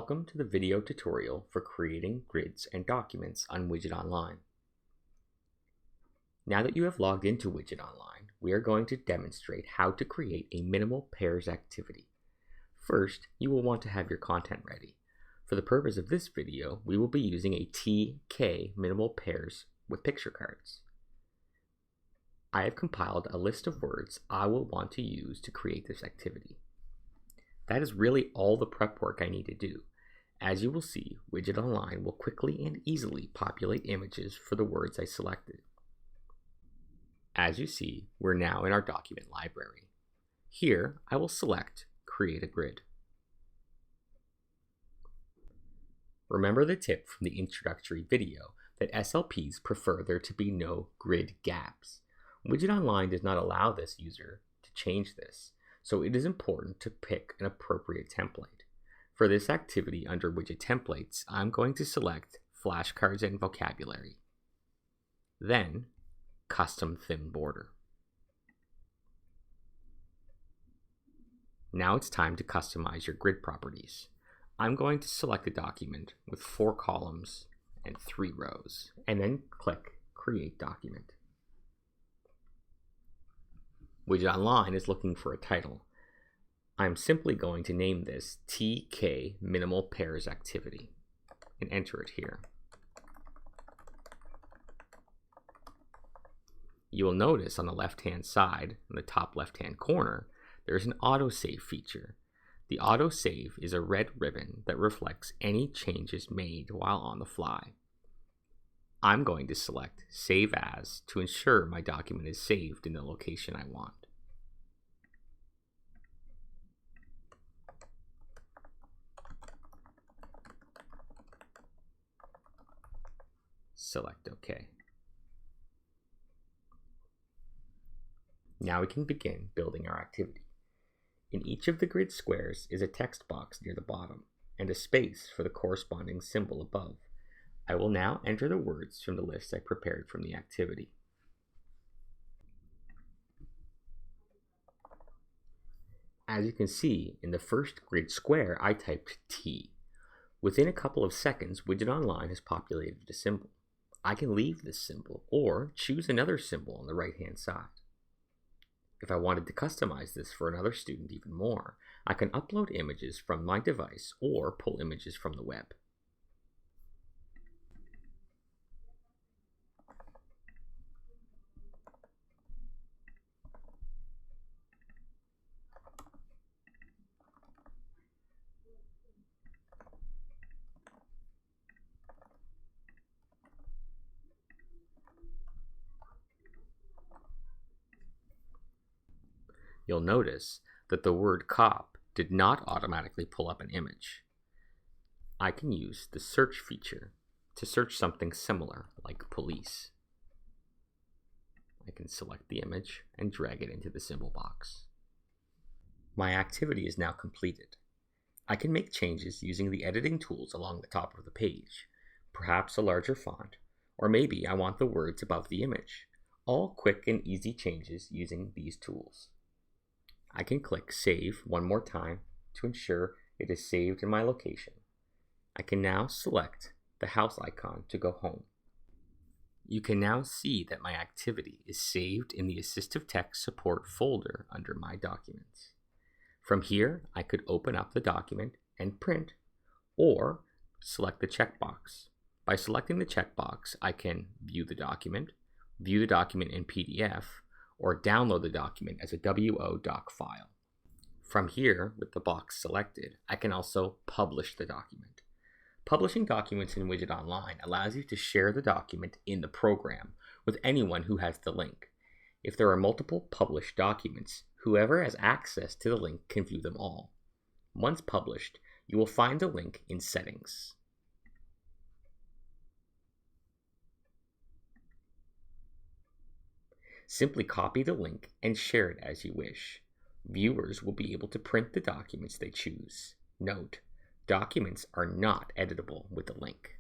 Welcome to the video tutorial for creating grids and documents on Widgit Online. Now that you have logged into Widgit Online, we are going to demonstrate how to create a minimal pairs activity. First, you will want to have your content ready. For the purpose of this video, we will be using a TK minimal pairs with picture cards. I have compiled a list of words I will want to use to create this activity. That is really all the prep work I need to do. As you will see, Widgit Online will quickly and easily populate images for the words I selected. As you see, we're now in our document library. Here, I will select Create a Grid. Remember the tip from the introductory video that SLPs prefer there to be no grid gaps. Widgit Online does not allow this user to change this, so it is important to pick an appropriate template. For this activity under Widget Templates, I'm going to select Flashcards and Vocabulary. Then, Custom Thin Border. Now it's time to customize your grid properties. I'm going to select a document with 4 columns and 3 rows, and then click Create Document. Widgit Online is looking for a title. I'm simply going to name this TK Minimal Pairs Activity and enter it here. You will notice on the left-hand side, in the top left-hand corner, there's an autosave feature. The autosave is a red ribbon that reflects any changes made while on the fly. I'm going to select Save As to ensure my document is saved in the location I want. Select OK. Now we can begin building our activity. In each of the grid squares is a text box near the bottom and a space for the corresponding symbol above. I will now enter the words from the list I prepared from the activity. As you can see, in the first grid square, I typed T. Within a couple of seconds, Widgit Online has populated a symbol. I can leave this symbol or choose another symbol on the right-hand side. If I wanted to customize this for another student even more, I can upload images from my device or pull images from the web. You'll notice that the word cop did not automatically pull up an image. I can use the search feature to search something similar, like police. I can select the image and drag it into the symbol box. My activity is now completed. I can make changes using the editing tools along the top of the page, perhaps a larger font, or maybe I want the words above the image. All quick and easy changes using these tools. I can click Save one more time to ensure it is saved in my location. I can now select the house icon to go home. You can now see that my activity is saved in the Assistive Tech Support folder under My Documents. From here, I could open up the document and print, or select the checkbox. By selecting the checkbox, I can view the document in PDF, or download the document as a WO-doc file. From here, with the box selected, I can also publish the document. Publishing documents in Widgit Online allows you to share the document in the program with anyone who has the link. If there are multiple published documents, whoever has access to the link can view them all. Once published, you will find the link in Settings. Simply copy the link and share it as you wish. Viewers will be able to print the documents they choose. Note, documents are not editable with the link.